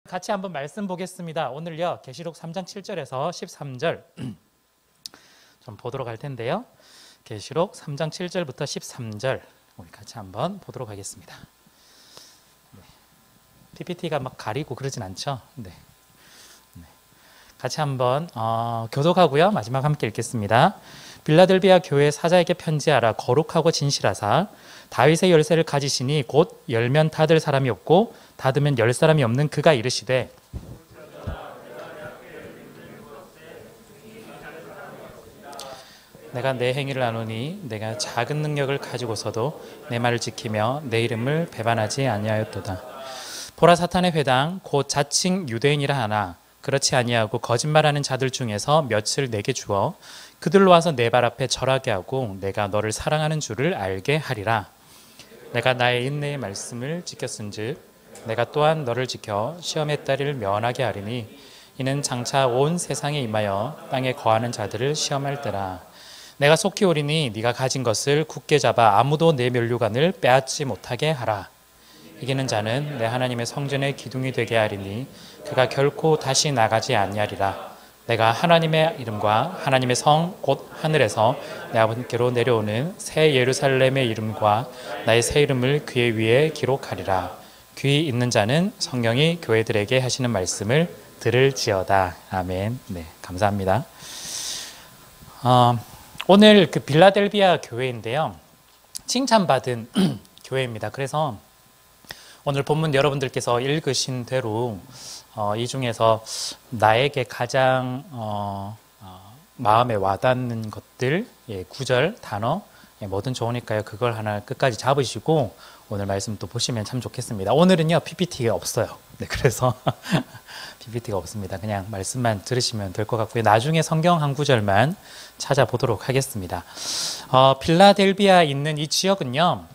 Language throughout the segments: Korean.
같이 한번 말씀 보겠습니다. 오늘요 계시록 3장 7절에서 13절 좀 보도록 할 텐데요. 계시록 3장 7절부터 13절 우리 같이 한번 보도록 하겠습니다. PPT가 막 가리고 그러진 않죠? 네. 같이 한번 교독하고요. 마지막 함께 읽겠습니다. 빌라델비아 교회 사자에게 편지하라. 거룩하고 진실하사 다윗의 열쇠를 가지시니 곧 열면 닫을 사람이 없고 닫으면 열 사람이 없는 그가 이르시되 내가 내 행위를 아노니 내가 작은 능력을 가지고서도 내 말을 지키며 내 이름을 배반하지 아니하였도다. 보라 사탄의 회당 곧 자칭 유대인이라 하나 그렇지 아니하고 거짓말하는 자들 중에서 몇을 내게 주어 그들로 와서 내 발 앞에 절하게 하고 내가 너를 사랑하는 줄을 알게 하리라. 내가 나의 인내의 말씀을 지켰은즉 내가 또한 너를 지켜 시험의 따리를 면하게 하리니 이는 장차 온 세상에 임하여 땅에 거하는 자들을 시험할 때라. 내가 속히 오리니 네가 가진 것을 굳게 잡아 아무도 내 면류관을 빼앗지 못하게 하라. 이기는 자는 내 하나님의 성전의 기둥이 되게 하리니 그가 결코 다시 나가지 아니하리라. 내가 하나님의 이름과 하나님의 성 곧 하늘에서 내 아버지께로 내려오는 새 예루살렘의 이름과 나의 새 이름을 그의 위에 기록하리라. 귀 있는 자는 성령이 교회들에게 하시는 말씀을 들을지어다. 아멘. 네, 감사합니다. 오늘 그 빌라델비아 교회인데요. 칭찬받은 교회입니다. 그래서 오늘 본문 여러분들께서 읽으신 대로 이 중에서 나에게 가장 마음에 와닿는 것들, 구절, 단어, 뭐든 좋으니까요. 그걸 하나 끝까지 잡으시고 오늘 말씀 또 보시면 참 좋겠습니다. 오늘은요 PPT가 없어요. 네, 그래서 PPT가 없습니다. 그냥 말씀만 들으시면 될 것 같고요. 나중에 성경 한 구절만 찾아보도록 하겠습니다. 빌라델비아 있는 이 지역은요.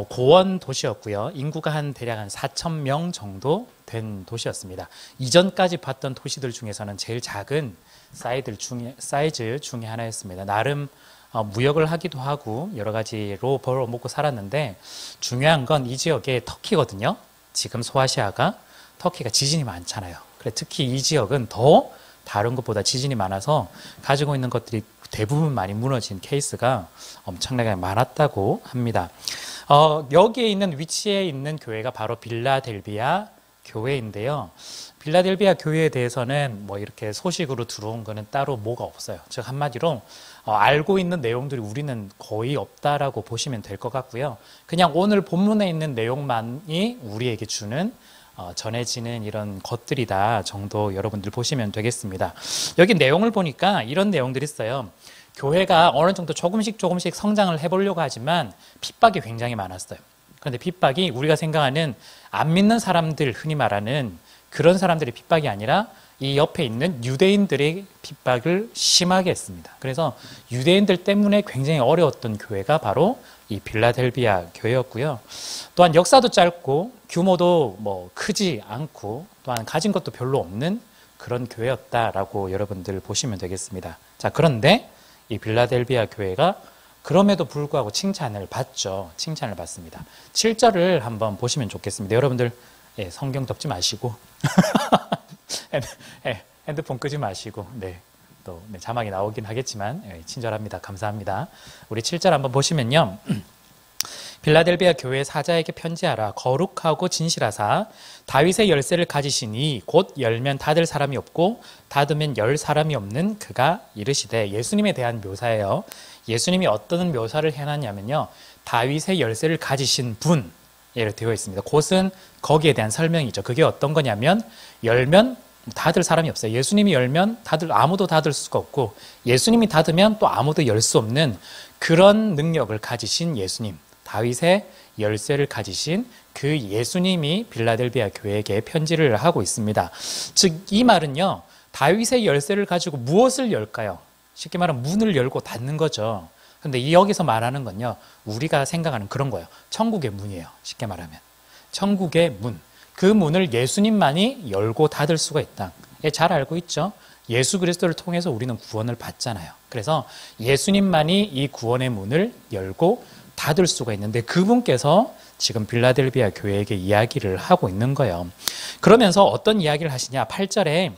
고원 도시였고요. 인구가 대략 한 4,000명 정도 된 도시였습니다. 이전까지 봤던 도시들 중에서는 제일 작은 사이즈 중에 하나였습니다. 나름 무역을 하기도 하고 여러 가지로 벌어먹고 살았는데 중요한 건 이 지역의 터키거든요. 지금 소아시아가 터키가 지진이 많잖아요. 그래 특히 이 지역은 더 다른 것보다 지진이 많아서 가지고 있는 것들이 대부분 많이 무너진 케이스가 엄청나게 많았다고 합니다. 여기에 있는 위치에 있는 교회가 바로 빌라델비아 교회인데요. 빌라델비아 교회에 대해서는 뭐 이렇게 소식으로 들어온 거는 따로 뭐가 없어요. 즉 한마디로 알고 있는 내용들이 우리는 거의 없다라고 보시면 될 것 같고요. 그냥 오늘 본문에 있는 내용만이 우리에게 주는 전해지는 이런 것들이다 정도 여러분들 보시면 되겠습니다. 여기 내용을 보니까 이런 내용들이 있어요. 교회가 어느 정도 조금씩 성장을 해보려고 하지만 핍박이 굉장히 많았어요. 그런데 핍박이 우리가 생각하는 안 믿는 사람들, 흔히 말하는 그런 사람들의 핍박이 아니라 이 옆에 있는 유대인들의 핍박을 심하게 했습니다. 그래서 유대인들 때문에 굉장히 어려웠던 교회가 바로 이 빌라델비아 교회였고요. 또한 역사도 짧고 규모도 뭐 크지 않고 또한 가진 것도 별로 없는 그런 교회였다라고 여러분들 보시면 되겠습니다. 자, 그런데 이 빌라델비아 교회가 그럼에도 불구하고 칭찬을 받죠. 칭찬을 받습니다. 7절을 한번 보시면 좋겠습니다. 여러분들 성경 덮지 마시고 핸드폰 끄지 마시고 또 자막이 나오긴 하겠지만 친절합니다. 감사합니다. 우리 7절 한번 보시면요. 빌라델비아 교회 사자에게 편지하라. 거룩하고 진실하사 다윗의 열쇠를 가지시니 곧 열면 닫을 사람이 없고 닫으면 열 사람이 없는 그가 이르시되. 예수님에 대한 묘사예요. 예수님이 어떤 묘사를 해놨냐면요. 다윗의 열쇠를 가지신 분 이렇게 되어 있습니다. 곧은 거기에 대한 설명이죠. 그게 어떤 거냐면 열면 닫을 사람이 없어요. 예수님이 열면 아무도 닫을 수가 없고 예수님이 닫으면 또 아무도 열 수 없는 그런 능력을 가지신 예수님, 다윗의 열쇠를 가지신 그 예수님이 빌라델비아 교회에게 편지를 하고 있습니다. 즉 이 말은요. 다윗의 열쇠를 가지고 무엇을 열까요? 쉽게 말하면 문을 열고 닫는 거죠. 근데 여기서 말하는 건요. 우리가 생각하는 그런 거예요. 천국의 문이에요. 쉽게 말하면. 천국의 문. 그 문을 예수님만이 열고 닫을 수가 있다. 잘 알고 있죠? 예수 그리스도를 통해서 우리는 구원을 받잖아요. 그래서 예수님만이 이 구원의 문을 열고 닫을 수가 있는데 그분께서 지금 빌라델비아 교회에게 이야기를 하고 있는 거예요. 그러면서 어떤 이야기를 하시냐? 8절에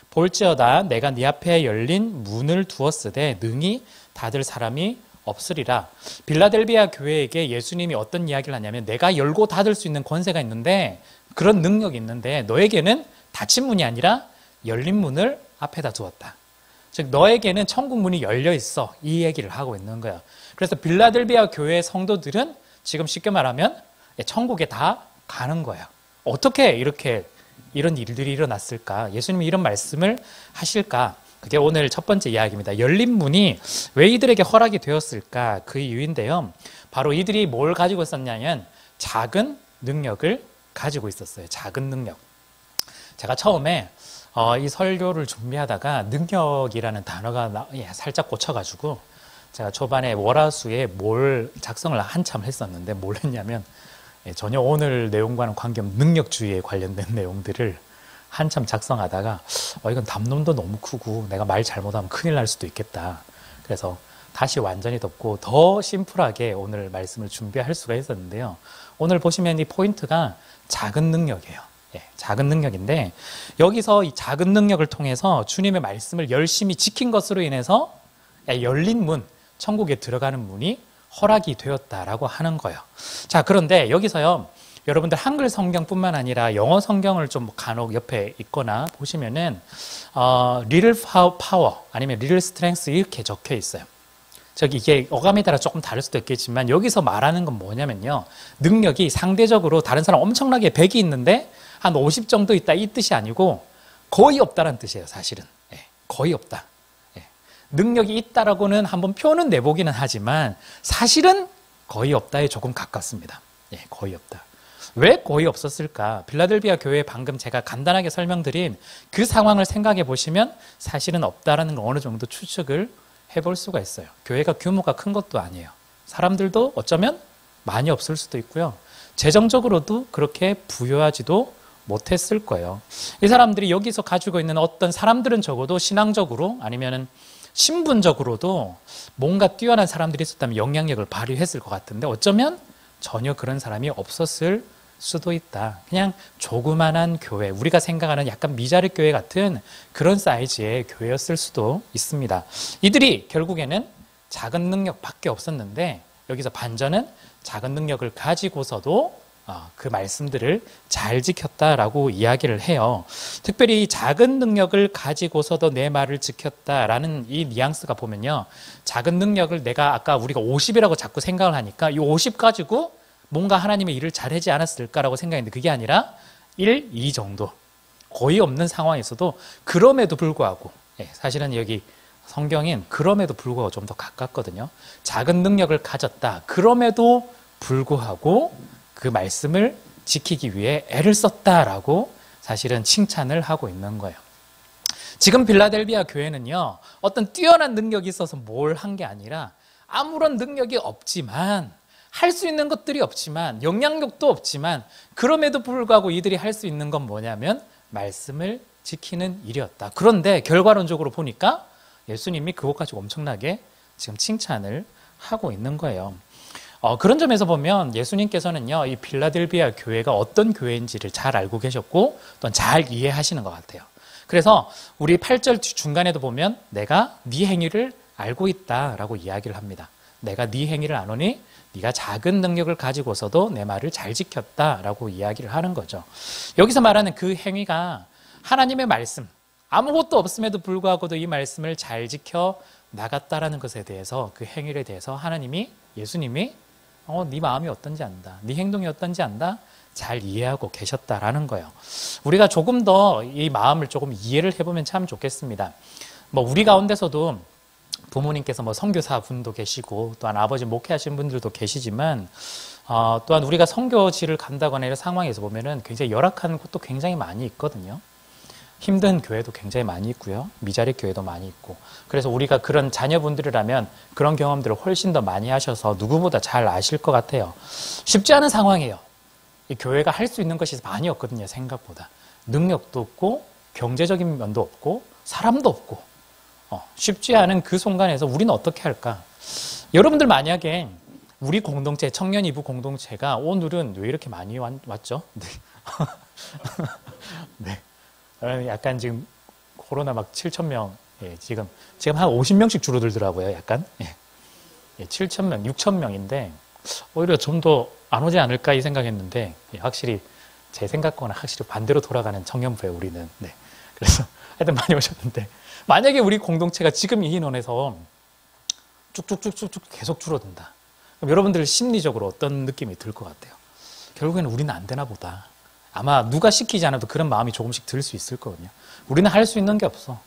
볼지어다 내가 네 앞에 열린 문을 두었으되 능히 닫을 사람이 없으리라. 빌라델비아 교회에게 예수님이 어떤 이야기를 하냐면 내가 열고 닫을 수 있는 권세가 있는데 그런 능력이 있는데 너에게는 닫힌 문이 아니라 열린 문을 앞에다 두었다. 즉 너에게는 천국 문이 열려 있어. 이 얘기를 하고 있는 거야. 그래서 빌라델비아 교회 성도들은 지금 쉽게 말하면 천국에 다 가는 거야. 어떻게 이렇게 이런 일들이 일어났을까? 예수님이 이런 말씀을 하실까? 그게 오늘 첫 번째 이야기입니다. 열린 문이 왜 이들에게 허락이 되었을까? 그 이유인데요. 바로 이들이 뭘 가지고 있었냐면 작은 능력을 가지고 있었어요. 작은 능력. 제가 처음에 이 설교를 준비하다가 능력이라는 단어가 살짝 꽂혀가지고 제가 초반에 월화수에 뭘 작성을 한참 했었는데 뭘 했냐면 전혀 오늘 내용과는 관계없는 능력주의에 관련된 내용들을 한참 작성하다가 이건 담론도 너무 크고 내가 말 잘못하면 큰일 날 수도 있겠다. 그래서 다시 완전히 덮고 더 심플하게 오늘 말씀을 준비할 수가 있었는데요. 오늘 보시면 이 포인트가 작은 능력이에요. 작은 능력인데 여기서 이 작은 능력을 통해서 주님의 말씀을 열심히 지킨 것으로 인해서 열린 문, 천국에 들어가는 문이 허락이 되었다라고 하는 거예요. 자, 그런데 여기서요. 여러분들 한글 성경뿐만 아니라 영어 성경을 좀 간혹 옆에 있거나 보시면은 little power 아니면 little strength 이렇게 적혀 있어요. 저기 이게 어감에 따라 조금 다를 수도 있겠지만 여기서 말하는 건 뭐냐면요. 능력이 상대적으로 다른 사람 엄청나게 100이 있는데 한 50 정도 있다 이 뜻이 아니고 거의 없다는 뜻이에요. 사실은. 거의 없다. 능력이 있다라고는 한번 표는 내보기는 하지만 사실은 거의 없다에 조금 가깝습니다. 거의 없다. 왜 거의 없었을까? 빌라델비아 교회 방금 제가 간단하게 설명드린 그 상황을 생각해 보시면 사실은 없다라는 걸 어느 정도 추측을 해볼 수가 있어요. 교회가 규모가 큰 것도 아니에요. 사람들도 어쩌면 많이 없을 수도 있고요. 재정적으로도 그렇게 부유하지도 못했을 거예요. 이 사람들이 여기서 가지고 있는 어떤 사람들은 적어도 신앙적으로 아니면은 신분적으로도 뭔가 뛰어난 사람들이 있었다면 영향력을 발휘했을 것 같은데 어쩌면 전혀 그런 사람이 없었을 수도 있다. 그냥 조그만한 교회, 우리가 생각하는 약간 미자립 교회 같은 그런 사이즈의 교회였을 수도 있습니다. 이들이 결국에는 작은 능력밖에 없었는데 여기서 반전은 작은 능력을 가지고서도 그 말씀들을 잘 지켰다라고 이야기를 해요. 특별히 작은 능력을 가지고서도 내 말을 지켰다라는 이 뉘앙스가 보면요. 작은 능력을 내가 아까 우리가 50이라고 자꾸 생각을 하니까 이 50 가지고 뭔가 하나님의 일을 잘하지 않았을까라고 생각했는데 그게 아니라 1, 2 정도. 거의 없는 상황에서도 그럼에도 불구하고 사실은 여기 성경인 그럼에도 불구하고 좀 더 가깝거든요. 작은 능력을 가졌다. 그럼에도 불구하고 그 말씀을 지키기 위해 애를 썼다라고 사실은 칭찬을 하고 있는 거예요. 지금 빌라델비아 교회는요, 어떤 뛰어난 능력이 있어서 뭘 한 게 아니라 아무런 능력이 없지만 할 수 있는 것들이 없지만 영향력도 없지만 그럼에도 불구하고 이들이 할 수 있는 건 뭐냐면 말씀을 지키는 일이었다. 그런데 결과론적으로 보니까 예수님이 그것 가지고 엄청나게 지금 칭찬을 하고 있는 거예요. 그런 점에서 보면 예수님께서는요, 이 빌라델비아 교회가 어떤 교회인지를 잘 알고 계셨고 또 잘 이해하시는 것 같아요. 그래서 우리 8절 중간에도 보면 내가 네 행위를 알고 있다라고 이야기를 합니다. 내가 네 행위를 아노니 네가 작은 능력을 가지고서도 내 말을 잘 지켰다라고 이야기를 하는 거죠. 여기서 말하는 그 행위가 하나님의 말씀, 아무것도 없음에도 불구하고도 이 말씀을 잘 지켜 나갔다라는 것에 대해서 그 행위에 대해서 하나님이 예수님이 네 마음이 어떤지 안다. 네 행동이 어떤지 안다. 잘 이해하고 계셨다라는 거예요. 우리가 조금 더 이 마음을 조금 이해를 해보면 참 좋겠습니다. 우리 가운데서도 부모님께서 선교사 분도 계시고 또한 아버지 목회하신 분들도 계시지만 또한 우리가 선교지를 간다거나 이런 상황에서 보면은 굉장히 열악한 곳도 굉장히 많이 있거든요. 힘든 교회도 굉장히 많이 있고요. 미자립 교회도 많이 있고. 그래서 우리가 그런 자녀분들이라면 그런 경험들을 훨씬 더 많이 하셔서 누구보다 잘 아실 것 같아요. 쉽지 않은 상황이에요. 이 교회가 할 수 있는 것이 많이 없거든요. 생각보다. 능력도 없고 경제적인 면도 없고 사람도 없고 쉽지 않은 그 순간에서 우리는 어떻게 할까? 여러분들 만약에 우리 공동체, 청년 이부 공동체가 오늘은 왜 이렇게 많이 왔죠? 네. 네. 약간 지금 코로나 막 7,000명, 예, 지금 한 50명씩 줄어들더라고요, 약간. 예. 예, 7,000명, 6,000명인데, 오히려 좀 더 안 오지 않을까 이 생각했는데, 예, 확실히 제 생각과는 확실히 반대로 돌아가는 청년부예요, 우리는. 네. 그래서 하여튼 많이 오셨는데, 만약에 우리 공동체가 지금 이 인원에서 쭉쭉쭉쭉쭉 계속 줄어든다. 그럼 여러분들 심리적으로 어떤 느낌이 들 것 같아요? 결국에는 우리는 안 되나 보다. 아마 누가 시키지 않아도 그런 마음이 조금씩 들 수 있을 거거든요. 우리는 할 수 있는 게 없어.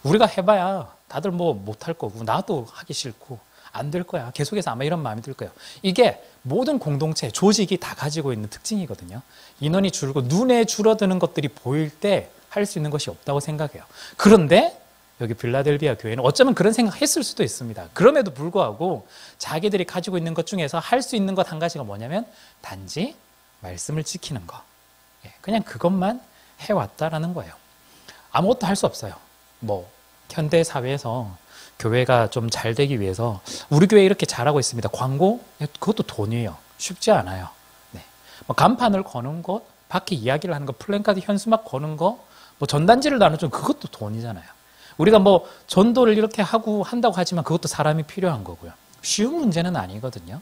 우리가 해봐야 다들 뭐 못할 거고, 나도 하기 싫고, 안 될 거야. 계속해서 아마 이런 마음이 들 거예요. 이게 모든 공동체, 조직이 다 가지고 있는 특징이거든요. 인원이 줄고 눈에 줄어드는 것들이 보일 때 할 수 있는 것이 없다고 생각해요. 그런데 여기 빌라델비아 교회는 어쩌면 그런 생각했을 수도 있습니다. 그럼에도 불구하고 자기들이 가지고 있는 것 중에서 할 수 있는 것 한 가지가 뭐냐면 단지 말씀을 지키는 거. 그냥 그것만 해왔다라는 거예요. 아무것도 할 수 없어요. 뭐 현대 사회에서 교회가 좀 잘 되기 위해서 우리 교회 이렇게 잘하고 있습니다. 광고? 그것도 돈이에요. 쉽지 않아요. 네. 뭐 간판을 거는 것, 밖에 이야기를 하는 것, 플랜카드 현수막 거는 거, 뭐 전단지를 나눠주는 그것도 돈이잖아요. 우리가 뭐 전도를 이렇게 하고 한다고 하지만 그것도 사람이 필요한 거고요. 쉬운 문제는 아니거든요.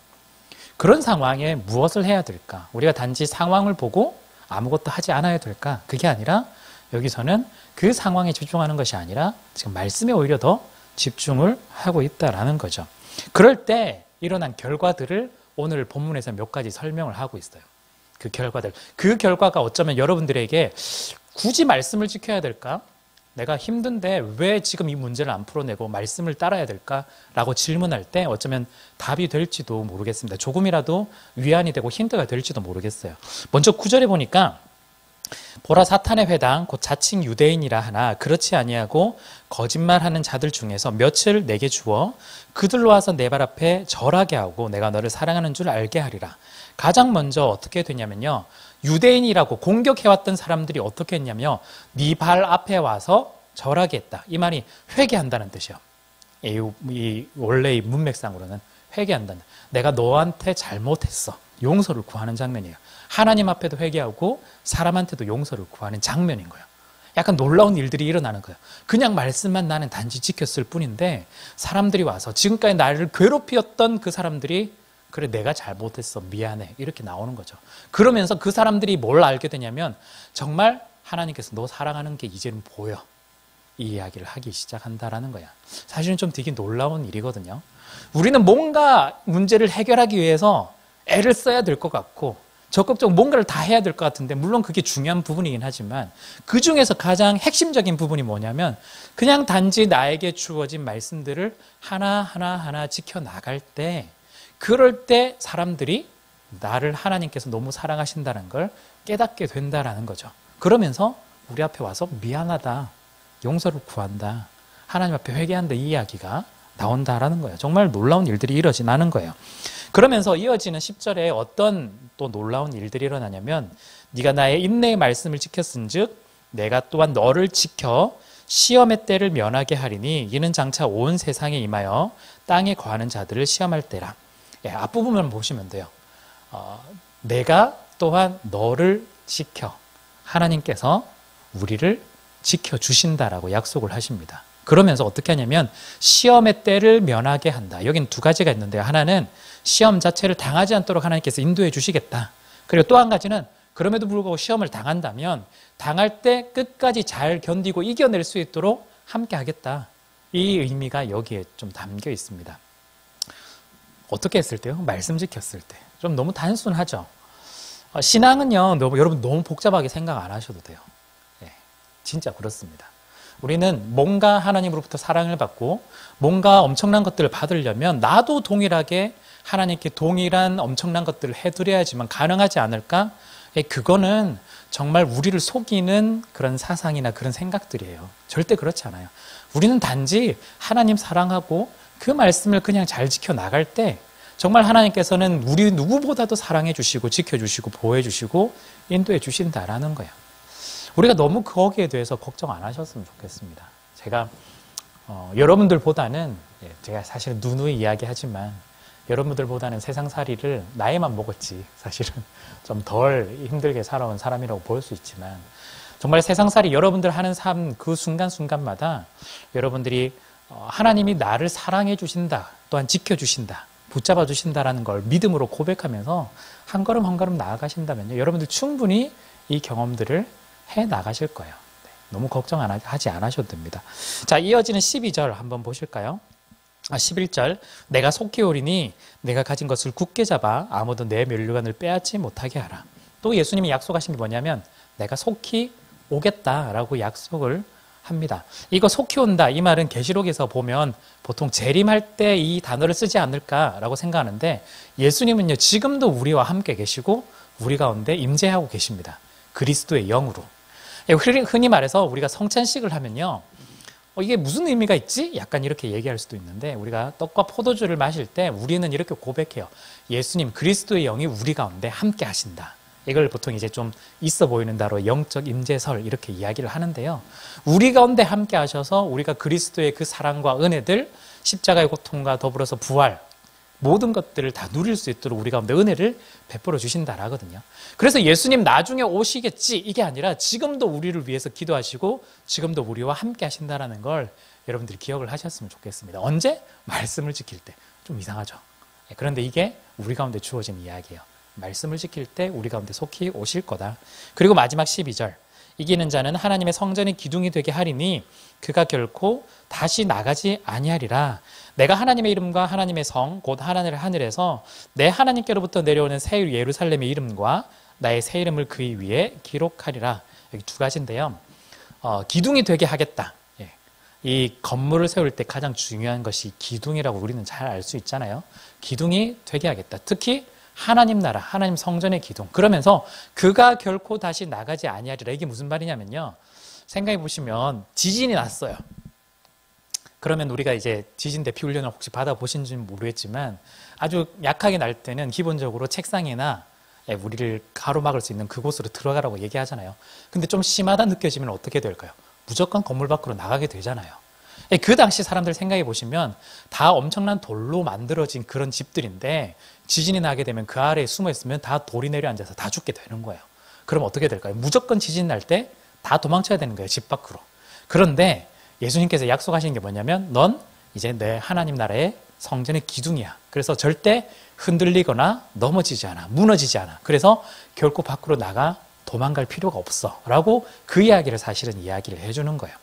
그런 상황에 무엇을 해야 될까? 우리가 단지 상황을 보고 아무것도 하지 않아야 될까? 그게 아니라 여기서는 그 상황에 집중하는 것이 아니라 지금 말씀에 오히려 더 집중을 하고 있다라는 거죠. 그럴 때 일어난 결과들을 오늘 본문에서 몇 가지 설명을 하고 있어요. 그 결과들. 그 결과가 어쩌면 여러분들에게 굳이 말씀을 지켜야 될까? 내가 힘든데 왜 지금 이 문제를 안 풀어내고 말씀을 따라야 될까라고 질문할 때 어쩌면 답이 될지도 모르겠습니다. 조금이라도 위안이 되고 힌트가 될지도 모르겠어요. 먼저 9절에 보니까 보라 사탄의 회당 곧 자칭 유대인이라 하나 그렇지 아니하고 거짓말하는 자들 중에서 몇을 내게 주어 그들로 와서 내 발 앞에 절하게 하고 내가 너를 사랑하는 줄 알게 하리라. 가장 먼저 어떻게 되냐면요. 유대인이라고 공격해왔던 사람들이 어떻게 했냐면요. 네 발 앞에 와서 절하게 했다. 이 말이 회개한다는 뜻이에요. 이 원래 이 문맥상으로는 회개한다는. 내가 너한테 잘못했어. 용서를 구하는 장면이에요. 하나님 앞에도 회개하고 사람한테도 용서를 구하는 장면인 거예요. 약간 놀라운 일들이 일어나는 거예요. 그냥 말씀만 나는 단지 지켰을 뿐인데 사람들이 와서 지금까지 나를 괴롭히었던 그 사람들이 그래 내가 잘못했어 미안해 이렇게 나오는 거죠. 그러면서 그 사람들이 뭘 알게 되냐면 정말 하나님께서 너 사랑하는 게 이제는 보여. 이 이야기를 하기 시작한다라는 거야. 사실은 좀 되게 놀라운 일이거든요. 우리는 뭔가 문제를 해결하기 위해서 애를 써야 될 것 같고 적극적으로 뭔가를 다 해야 될 것 같은데 물론 그게 중요한 부분이긴 하지만 그 중에서 가장 핵심적인 부분이 뭐냐면 그냥 단지 나에게 주어진 말씀들을 하나하나 지켜나갈 때 그럴 때 사람들이 나를 하나님께서 너무 사랑하신다는 걸 깨닫게 된다라는 거죠. 그러면서 우리 앞에 와서 미안하다, 용서를 구한다, 하나님 앞에 회개한다 이 이야기가 나온다라는 거예요. 정말 놀라운 일들이 일어나는 거예요. 그러면서 이어지는 10절에 어떤 또 놀라운 일들이 일어나냐면 네가 나의 인내의 말씀을 지켰은즉 내가 또한 너를 지켜 시험의 때를 면하게 하리니 이는 장차 온 세상에 임하여 땅에 거하는 자들을 시험할 때라. 예, 앞부분만 보시면 돼요. 내가 또한 너를 지켜 하나님께서 우리를 지켜주신다라고 약속을 하십니다. 그러면서 어떻게 하냐면 시험의 때를 면하게 한다. 여기는 두 가지가 있는데요. 하나는 시험 자체를 당하지 않도록 하나님께서 인도해 주시겠다. 그리고 또 한 가지는 그럼에도 불구하고 시험을 당한다면 당할 때 끝까지 잘 견디고 이겨낼 수 있도록 함께 하겠다. 이 의미가 여기에 좀 담겨 있습니다. 어떻게 했을 때요? 말씀 지켰을 때. 좀 너무 단순하죠. 신앙은요, 여러분 너무 복잡하게 생각 안 하셔도 돼요. 네, 진짜 그렇습니다. 우리는 뭔가 하나님으로부터 사랑을 받고 뭔가 엄청난 것들을 받으려면 나도 동일하게 하나님께 동일한 엄청난 것들을 해드려야지만 가능하지 않을까? 그거는 정말 우리를 속이는 그런 사상이나 그런 생각들이에요. 절대 그렇지 않아요. 우리는 단지 하나님 사랑하고 그 말씀을 그냥 잘 지켜나갈 때 정말 하나님께서는 우리 누구보다도 사랑해 주시고 지켜주시고 보호해 주시고 인도해 주신다라는 거예요. 우리가 너무 거기에 대해서 걱정 안 하셨으면 좋겠습니다. 제가 여러분들보다는 제가 사실은 누누이 이야기하지만 여러분들보다는 세상살이를 나이만 먹었지 사실은 좀 덜 힘들게 살아온 사람이라고 볼 수 있지만 정말 세상살이 여러분들 하는 삶 그 순간순간마다 여러분들이 하나님이 나를 사랑해 주신다, 또한 지켜주신다, 붙잡아 주신다라는 걸 믿음으로 고백하면서 한 걸음 한 걸음 나아가신다면요, 여러분들 충분히 이 경험들을 해 나가실 거예요. 네, 너무 걱정하지 않으셔도 됩니다. 자, 이어지는 12절 한번 보실까요? 11절, 내가 속히 오리니 내가 가진 것을 굳게 잡아 아무도 내 면류관을 빼앗지 못하게 하라. 또 예수님이 약속하신 게 뭐냐면 내가 속히 오겠다라고 약속을 합니다. 이거 속히 온다, 이 말은 계시록에서 보면 보통 재림할 때 이 단어를 쓰지 않을까라고 생각하는데 예수님은요, 지금도 우리와 함께 계시고 우리 가운데 임재하고 계십니다. 그리스도의 영으로. 흔히 말해서 우리가 성찬식을 하면요, 이게 무슨 의미가 있지? 약간 이렇게 얘기할 수도 있는데 우리가 떡과 포도주를 마실 때 우리는 이렇게 고백해요. 예수님, 그리스도의 영이 우리 가운데 함께 하신다. 이걸 보통 이제 좀 있어 보이는 단어로 영적 임재설 이렇게 이야기를 하는데요. 우리 가운데 함께 하셔서 우리가 그리스도의 그 사랑과 은혜들, 십자가의 고통과 더불어서 부활, 모든 것들을 다 누릴 수 있도록 우리 가운데 은혜를 베풀어 주신다라거든요. 그래서 예수님 나중에 오시겠지 이게 아니라 지금도 우리를 위해서 기도하시고 지금도 우리와 함께 하신다라는 걸 여러분들이 기억을 하셨으면 좋겠습니다. 언제? 말씀을 지킬 때. 좀 이상하죠. 그런데 이게 우리 가운데 주어진 이야기예요. 말씀을 지킬 때 우리 가운데 속히 오실 거다. 그리고 마지막 12절, 이기는 자는 하나님의 성전의 기둥이 되게 하리니 그가 결코 다시 나가지 아니하리라. 내가 하나님의 이름과 하나님의 성 곧 하늘에서 내 하나님께로부터 내려오는 새 예루살렘의 이름과 나의 새 이름을 그의 위에 기록하리라. 여기 두 가지인데요. 기둥이 되게 하겠다. 이 건물을 세울 때 가장 중요한 것이 기둥이라고 우리는 잘 알 수 있잖아요. 기둥이 되게 하겠다. 특히 하나님 나라, 하나님 성전의 기둥. 그러면서 그가 결코 다시 나가지 아니하리라. 이게 무슨 말이냐면요, 생각해 보시면 지진이 났어요. 그러면 우리가 이제 지진 대피 훈련을 혹시 받아보신지는 모르겠지만 아주 약하게 날 때는 기본적으로 책상이나 우리를 가로막을 수 있는 그곳으로 들어가라고 얘기하잖아요. 근데 좀 심하다 느껴지면 어떻게 될까요? 무조건 건물 밖으로 나가게 되잖아요. 그 당시 사람들 생각해 보시면 다 엄청난 돌로 만들어진 그런 집들인데 지진이 나게 되면 그 아래에 숨어 있으면 다 돌이 내려앉아서 다 죽게 되는 거예요. 그럼 어떻게 될까요? 무조건 지진 날 때 다 도망쳐야 되는 거예요, 집 밖으로. 그런데 예수님께서 약속하신 게 뭐냐면 넌 이제 내 하나님 나라의 성전의 기둥이야. 그래서 절대 흔들리거나 넘어지지 않아, 무너지지 않아. 그래서 결코 밖으로 나가 도망갈 필요가 없어 라고 그 이야기를 사실은 이야기를 해주는 거예요.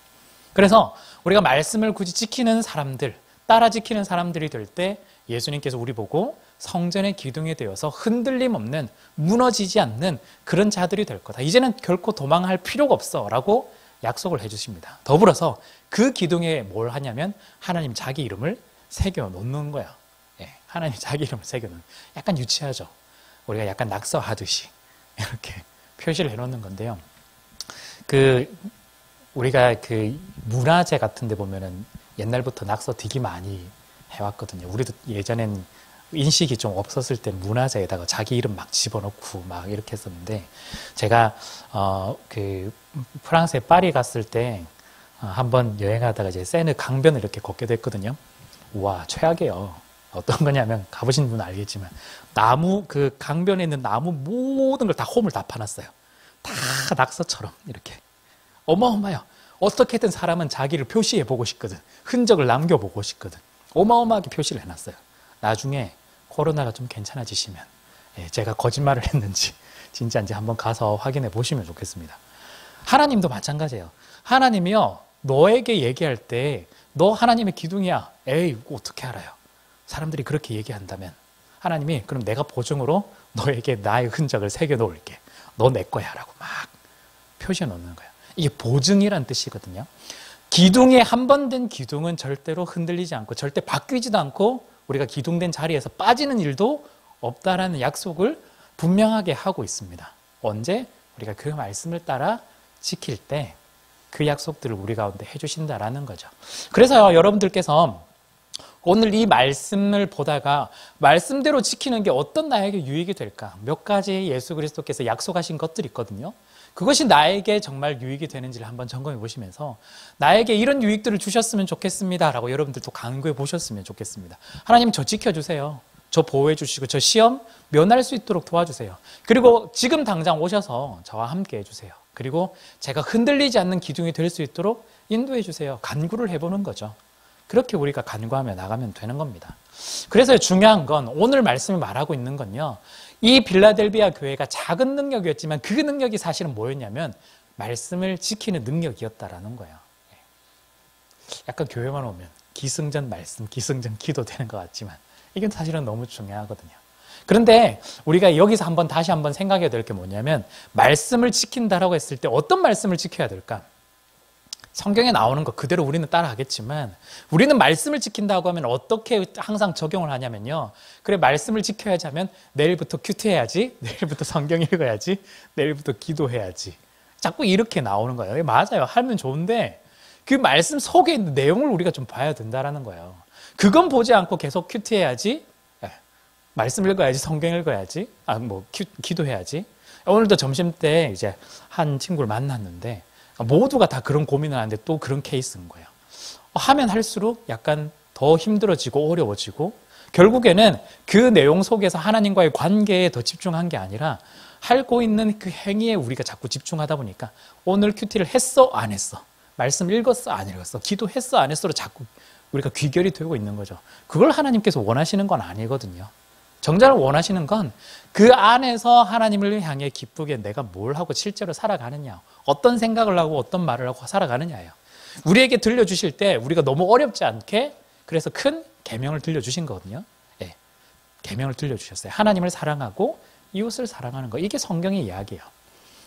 그래서 우리가 말씀을 굳이 지키는 사람들, 따라 지키는 사람들이 될 때 예수님께서 우리 보고 성전의 기둥이 되어서 흔들림 없는, 무너지지 않는 그런 자들이 될 거다. 이제는 결코 도망할 필요가 없어 라고 약속을 해주십니다. 더불어서 그 기둥에 뭘 하냐면 하나님 자기 이름을 새겨놓는 거예요. 하나님 자기 이름을 새겨놓는, 약간 유치하죠. 우리가 약간 낙서하듯이 이렇게 표시를 해놓는 건데요. 우리가 문화재 같은 데 보면은 옛날부터 낙서 되게 많이 해왔거든요. 우리도 예전엔 인식이 좀 없었을 때 문화재에다가 자기 이름 막 집어넣고 막 이렇게 했었는데, 제가 프랑스에 파리 갔을 때 한번 여행하다가 이제 세느 강변을 이렇게 걷게 됐거든요. 우와, 최악이에요. 어떤 거냐면 가보신 분은 알겠지만 그 강변에 있는 나무 모든 걸 다 홈을 다 파놨어요. 다 낙서처럼 이렇게. 어마어마해요. 어떻게든 사람은 자기를 표시해보고 싶거든. 흔적을 남겨보고 싶거든. 어마어마하게 표시를 해놨어요. 나중에 코로나가 좀 괜찮아지시면 제가 거짓말을 했는지 진짜인지 한번 가서 확인해 보시면 좋겠습니다. 하나님도 마찬가지예요. 하나님이요, 너에게 얘기할 때 너 하나님의 기둥이야. 에이, 어떻게 알아요? 사람들이 그렇게 얘기한다면 하나님이 그럼 내가 보증으로 너에게 나의 흔적을 새겨놓을게. 너 내 거야 라고 막 표시해 놓는 거예요. 이게 보증이란 뜻이거든요. 기둥에 한 번 된 기둥은 절대로 흔들리지 않고 절대 바뀌지도 않고 우리가 기둥된 자리에서 빠지는 일도 없다라는 약속을 분명하게 하고 있습니다. 언제? 우리가 그 말씀을 따라 지킬 때 그 약속들을 우리 가운데 해주신다라는 거죠. 그래서 여러분들께서 오늘 이 말씀을 보다가 말씀대로 지키는 게 어떤 나에게 유익이 될까? 몇 가지 예수 그리스도께서 약속하신 것들이 있거든요. 그것이 나에게 정말 유익이 되는지를 한번 점검해 보시면서 나에게 이런 유익들을 주셨으면 좋겠습니다 라고 여러분들도 강구해 보셨으면 좋겠습니다. 하나님, 저 지켜주세요. 저 보호해 주시고 저 시험 면할 수 있도록 도와주세요. 그리고 지금 당장 오셔서 저와 함께 해주세요. 그리고 제가 흔들리지 않는 기둥이 될 수 있도록 인도해 주세요. 간구를 해보는 거죠. 그렇게 우리가 간구하며 나가면 되는 겁니다. 그래서 중요한 건 오늘 말씀이 말하고 있는 건요. 이 빌라델비아 교회가 작은 능력이었지만 그 능력이 사실은 뭐였냐면 말씀을 지키는 능력이었다라는 거예요. 약간 교회만 오면 기승전 말씀, 기승전 기도 되는 것 같지만 이건 사실은 너무 중요하거든요. 그런데 우리가 여기서 다시 한번 생각해야 될 게 뭐냐면 말씀을 지킨다라고 했을 때 어떤 말씀을 지켜야 될까? 성경에 나오는 거 그대로 우리는 따라하겠지만 우리는 말씀을 지킨다고 하면 어떻게 항상 적용을 하냐면요. 그래 말씀을 지켜야지 하면 내일부터 큐티해야지, 내일부터 성경 읽어야지, 내일부터 기도해야지. 자꾸 이렇게 나오는 거예요. 맞아요. 하면 좋은데 그 말씀 속에 있는 내용을 우리가 좀 봐야 된다라는 거예요. 그건 보지 않고 계속 큐티해야지, 말씀 읽어야지, 성경 읽어야지, 기도해야지. 오늘도 점심 때 이제 한 친구를 만났는데 모두가 다 그런 고민을 하는데 또 그런 케이스인 거예요. 하면 할수록 약간 더 힘들어지고 어려워지고 결국에는 그 내용 속에서 하나님과의 관계에 더 집중한 게 아니라 하고 있는 그 행위에 우리가 자꾸 집중하다 보니까 오늘 큐티를 했어? 안 했어? 말씀 읽었어? 안 읽었어? 기도했어? 안 했어로 자꾸 우리가 귀결이 되고 있는 거죠. 그걸 하나님께서 원하시는 건 아니거든요. 정작 원하시는 건 그 안에서 하나님을 향해 기쁘게 내가 뭘 하고 실제로 살아가느냐, 어떤 생각을 하고 어떤 말을 하고 살아가느냐예요. 우리에게 들려주실 때 우리가 너무 어렵지 않게 그래서 큰 계명을 들려주신 거거든요. 예, 계명을 들려주셨어요. 하나님을 사랑하고 이웃을 사랑하는 거. 이게 성경의 이야기예요.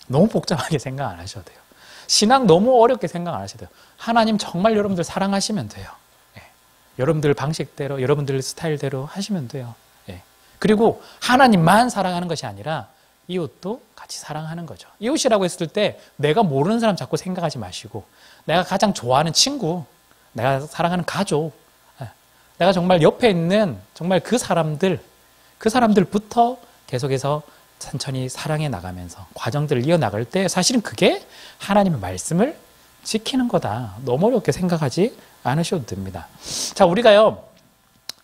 너무 복잡하게 생각 안 하셔도 돼요. 신앙 너무 어렵게 생각 안 하셔도 돼요. 하나님 정말 여러분들 사랑하시면 돼요. 예, 여러분들 방식대로 여러분들 스타일대로 하시면 돼요. 그리고 하나님만 사랑하는 것이 아니라 이웃도 같이 사랑하는 거죠. 이웃이라고 했을 때 내가 모르는 사람 자꾸 생각하지 마시고 내가 가장 좋아하는 친구, 내가 사랑하는 가족, 내가 정말 옆에 있는 정말 그 사람들부터 계속해서 천천히 사랑해 나가면서 과정들을 이어나갈 때 사실은 그게 하나님의 말씀을 지키는 거다. 너무 어렵게 생각하지 않으셔도 됩니다. 자, 우리가요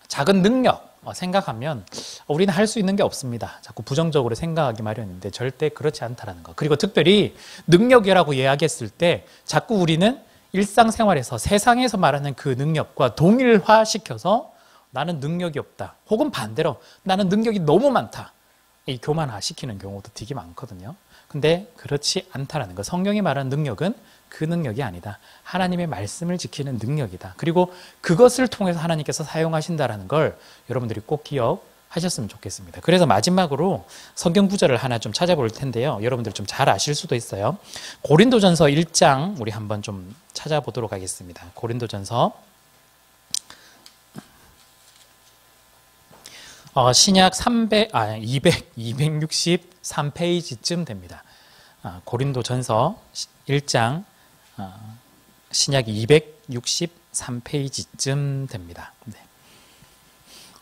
작은 능력 생각하면 우리는 할 수 있는 게 없습니다. 자꾸 부정적으로 생각하기 마련인데 절대 그렇지 않다라는 거. 그리고 특별히 능력이라고 이야기했을 때 자꾸 우리는 일상생활에서 세상에서 말하는 그 능력과 동일화시켜서 나는 능력이 없다. 혹은 반대로 나는 능력이 너무 많다. 이 교만화시키는 경우도 되게 많거든요. 근데 그렇지 않다라는 거. 성경이 말하는 능력은 그 능력이 아니다. 하나님의 말씀을 지키는 능력이다. 그리고 그것을 통해서 하나님께서 사용하신다라는 걸 여러분들이 꼭 기억하셨으면 좋겠습니다. 그래서 마지막으로 성경 구절을 하나 좀 찾아볼 텐데요. 여러분들 좀 잘 아실 수도 있어요. 고린도전서 1장 우리 한번 좀 찾아보도록 하겠습니다. 고린도전서 신약 263페이지쯤 됩니다. 고린도전서 1장 신약 263페이지쯤 됩니다. 네.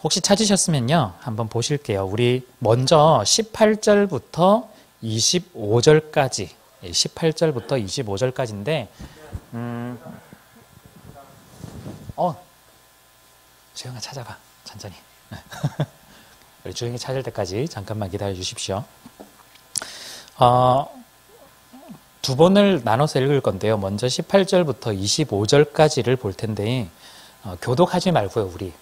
혹시 찾으셨으면요 한번 보실게요. 우리 먼저 18절부터 25절까지 18절부터 25절까지인데 조용히 찾아봐. 천천히. 우리 조용히 찾을 때까지 잠깐만 기다려 주십시오. 두 번을 나눠서 읽을 건데요. 먼저 18절부터 25절까지를 볼 텐데 교독하지 말고요. 우리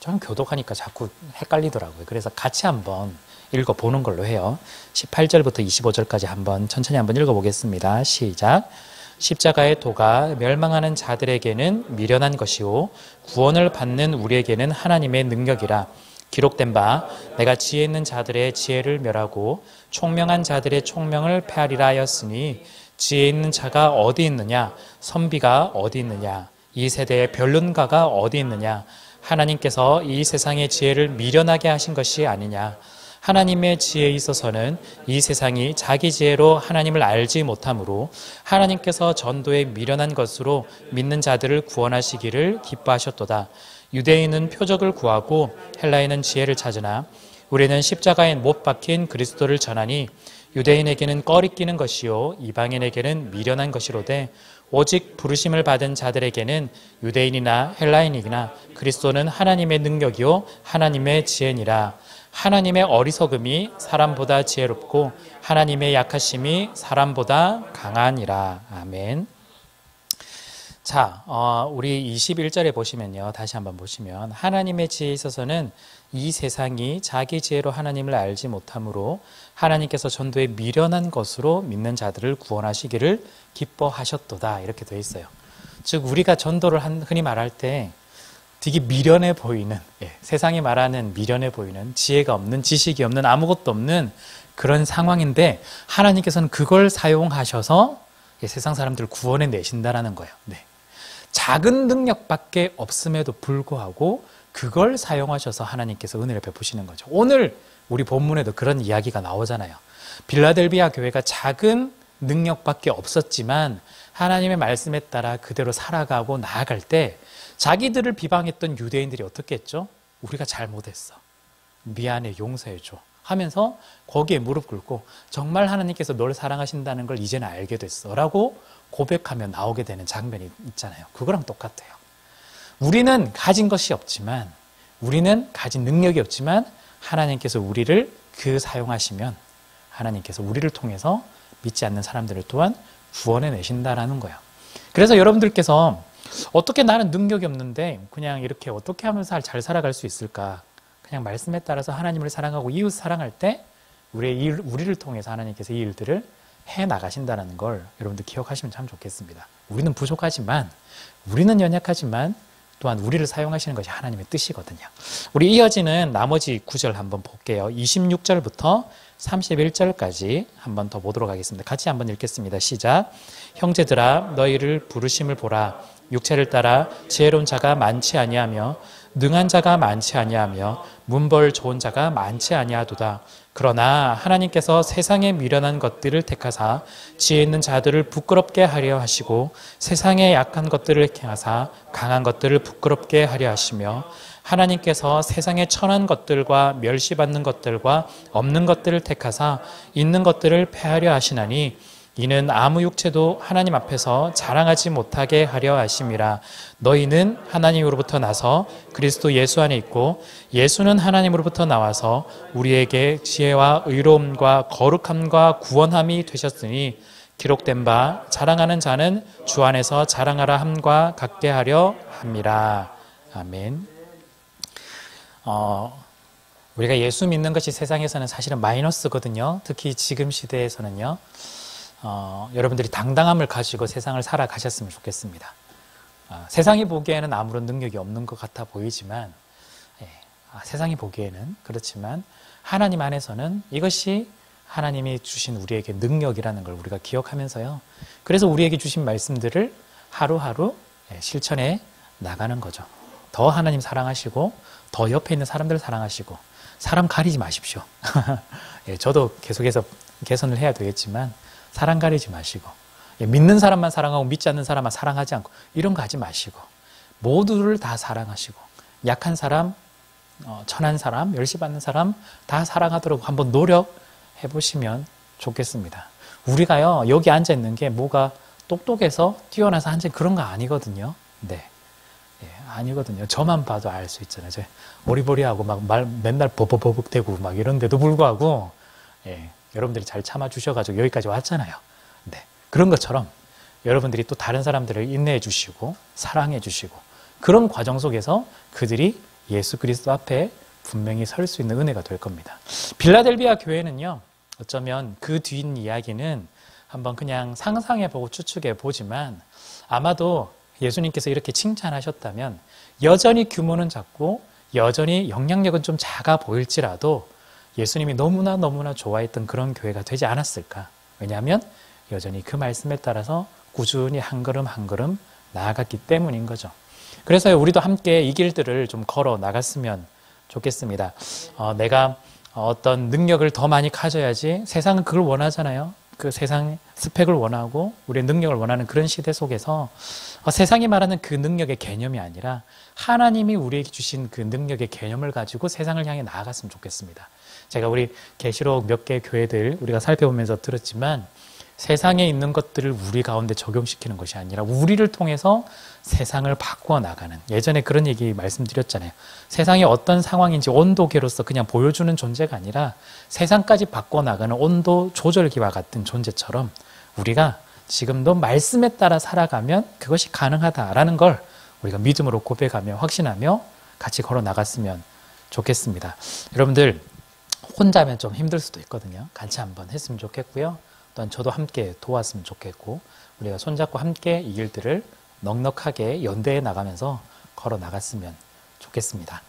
좀 교독하니까 자꾸 헷갈리더라고요. 그래서 같이 한번 읽어보는 걸로 해요. 18절부터 25절까지 한번 천천히 한번 읽어보겠습니다. 시작. 십자가의 도가 멸망하는 자들에게는 미련한 것이요 구원을 받는 우리에게는 하나님의 능력이라. 기록된 바 내가 지혜 있는 자들의 지혜를 멸하고 총명한 자들의 총명을 패하리라 하였으니 지혜 있는 자가 어디 있느냐 선비가 어디 있느냐 이 세대의 변론가가 어디 있느냐 하나님께서 이 세상의 지혜를 미련하게 하신 것이 아니냐 하나님의 지혜에 있어서는 이 세상이 자기 지혜로 하나님을 알지 못하므로 하나님께서 전도에 미련한 것으로 믿는 자들을 구원하시기를 기뻐하셨도다. 유대인은 표적을 구하고 헬라인은 지혜를 찾으나 우리는 십자가에 못 박힌 그리스도를 전하니 유대인에게는 꺼리끼는 것이요 이방인에게는 미련한 것이로되 오직 부르심을 받은 자들에게는 유대인이나 헬라인이나 그리스도는 하나님의 능력이요 하나님의 지혜니라. 하나님의 어리석음이 사람보다 지혜롭고 하나님의 약하심이 사람보다 강하니라. 아멘. 자, 우리 21절에 보시면요. 다시 한번 보시면 하나님의 지혜에 있어서는 이 세상이 자기 지혜로 하나님을 알지 못하므로 하나님께서 전도에 미련한 것으로 믿는 자들을 구원하시기를 기뻐하셨도다. 이렇게 되어 있어요. 즉 우리가 전도를 흔히 말할 때 되게 미련해 보이는, 세상이 말하는 미련해 보이는 지혜가 없는, 지식이 없는, 아무것도 없는 그런 상황인데 하나님께서는 그걸 사용하셔서 세상 사람들을 구원해 내신다라는 거예요. 네. 작은 능력밖에 없음에도 불구하고 그걸 사용하셔서 하나님께서 은혜를 베푸시는 거죠. 오늘 우리 본문에도 그런 이야기가 나오잖아요. 빌라델비아 교회가 작은 능력밖에 없었지만 하나님의 말씀에 따라 그대로 살아가고 나아갈 때 자기들을 비방했던 유대인들이 어떻게 했죠? 우리가 잘못했어. 미안해, 용서해줘 하면서 거기에 무릎 꿇고 정말 하나님께서 널 사랑하신다는 걸 이제는 알게 됐어 라고 고백하며 나오게 되는 장면이 있잖아요. 그거랑 똑같아요. 우리는 가진 것이 없지만, 우리는 가진 능력이 없지만 하나님께서 우리를 사용하시면 하나님께서 우리를 통해서 믿지 않는 사람들을 또한 구원해 내신다라는 거예요. 그래서 여러분들께서 어떻게 나는 능력이 없는데 그냥 이렇게 어떻게 하면 잘 살아갈 수 있을까? 그냥 말씀에 따라서 하나님을 사랑하고 이웃 사랑할 때 우리를 통해서 하나님께서 이 일들을 해 나가신다는 걸 여러분들 기억하시면 참 좋겠습니다. 우리는 부족하지만, 우리는 연약하지만 또한 우리를 사용하시는 것이 하나님의 뜻이거든요. 우리 이어지는 나머지 구절 한번 볼게요. 26절부터 31절까지 한번 더 보도록 하겠습니다. 같이 한번 읽겠습니다. 시작. 형제들아 너희를 부르심을 보라. 육체를 따라 지혜로운 자가 많지 아니하며 능한 자가 많지 아니하며 문벌 좋은 자가 많지 아니하도다. 그러나 하나님께서 세상에 미련한 것들을 택하사 지혜 있는 자들을 부끄럽게 하려 하시고 세상에 약한 것들을 행하사 강한 것들을 부끄럽게 하려 하시며 하나님께서 세상에 천한 것들과 멸시받는 것들과 없는 것들을 택하사 있는 것들을 패하려 하시나니 이는 아무 육체도 하나님 앞에서 자랑하지 못하게 하려 하심이라. 너희는 하나님으로부터 나서 그리스도 예수 안에 있고 예수는 하나님으로부터 나와서 우리에게 지혜와 의로움과 거룩함과 구원함이 되셨으니 기록된 바 자랑하는 자는 주 안에서 자랑하라 함과 같게 하려 함이라. 아멘. 우리가 예수 믿는 것이 세상에서는 사실은 마이너스거든요. 특히 지금 시대에서는요. 여러분들이 당당함을 가지고 세상을 살아가셨으면 좋겠습니다. 세상이 보기에는 아무런 능력이 없는 것 같아 보이지만, 세상이 보기에는 그렇지만 하나님 안에서는 이것이 하나님이 주신 우리에게 능력이라는 걸 우리가 기억하면서요. 그래서 우리에게 주신 말씀들을 하루하루 실천해 나가는 거죠. 더 하나님 사랑하시고 더 옆에 있는 사람들 사랑하시고 사람 가리지 마십시오. 저도 계속해서 개선을 해야 되겠지만 사람 가리지 마시고 믿는 사람만 사랑하고 믿지 않는 사람만 사랑하지 않고 이런 거 하지 마시고 모두를 다 사랑하시고 약한 사람, 천한 사람, 멸시받는 사람 다 사랑하도록 한번 노력해 보시면 좋겠습니다. 우리가요 여기 앉아 있는 게 뭐가 똑똑해서 뛰어나서 앉은 그런 거 아니거든요. 네, 아니거든요. 저만 봐도 알 수 있잖아요. 저 어리버리하고 막 맨날 버벅버벅대고 막 이런데도 불구하고 여러분들이 잘 참아주셔가지고 여기까지 왔잖아요. 네. 그런 것처럼 여러분들이 또 다른 사람들을 인내해 주시고 사랑해 주시고 그런 과정 속에서 그들이 예수 그리스도 앞에 분명히 설 수 있는 은혜가 될 겁니다. 빌라델비아 교회는요. 어쩌면 그 뒤 이야기는 한번 그냥 상상해보고 추측해보지만 아마도 예수님께서 이렇게 칭찬하셨다면 여전히 규모는 작고 여전히 영향력은 좀 작아 보일지라도 예수님이 너무나 좋아했던 그런 교회가 되지 않았을까. 왜냐하면 여전히 그 말씀에 따라서 꾸준히 한 걸음 한 걸음 나아갔기 때문인 거죠. 그래서 우리도 함께 이 길들을 좀 걸어 나갔으면 좋겠습니다. 내가 어떤 능력을 더 많이 가져야지 세상은 그걸 원하잖아요. 그 세상 스펙을 원하고 우리의 능력을 원하는 그런 시대 속에서 세상이 말하는 그 능력의 개념이 아니라 하나님이 우리에게 주신 그 능력의 개념을 가지고 세상을 향해 나아갔으면 좋겠습니다. 제가 우리 계시록 몇 개 교회들 우리가 살펴보면서 들었지만 세상에 있는 것들을 우리 가운데 적용시키는 것이 아니라 우리를 통해서 세상을 바꾸어 나가는, 예전에 그런 얘기 말씀드렸잖아요. 세상이 어떤 상황인지 온도계로서 그냥 보여주는 존재가 아니라 세상까지 바꾸어 나가는 온도 조절기와 같은 존재처럼 우리가 지금도 말씀에 따라 살아가면 그것이 가능하다라는 걸 우리가 믿음으로 고백하며 확신하며 같이 걸어 나갔으면 좋겠습니다. 여러분들 혼자면 좀 힘들 수도 있거든요. 같이 한번 했으면 좋겠고요. 또한 저도 함께 도왔으면 좋겠고, 우리가 손잡고 함께 이 길들을 넉넉하게 연대해 나가면서 걸어 나갔으면 좋겠습니다.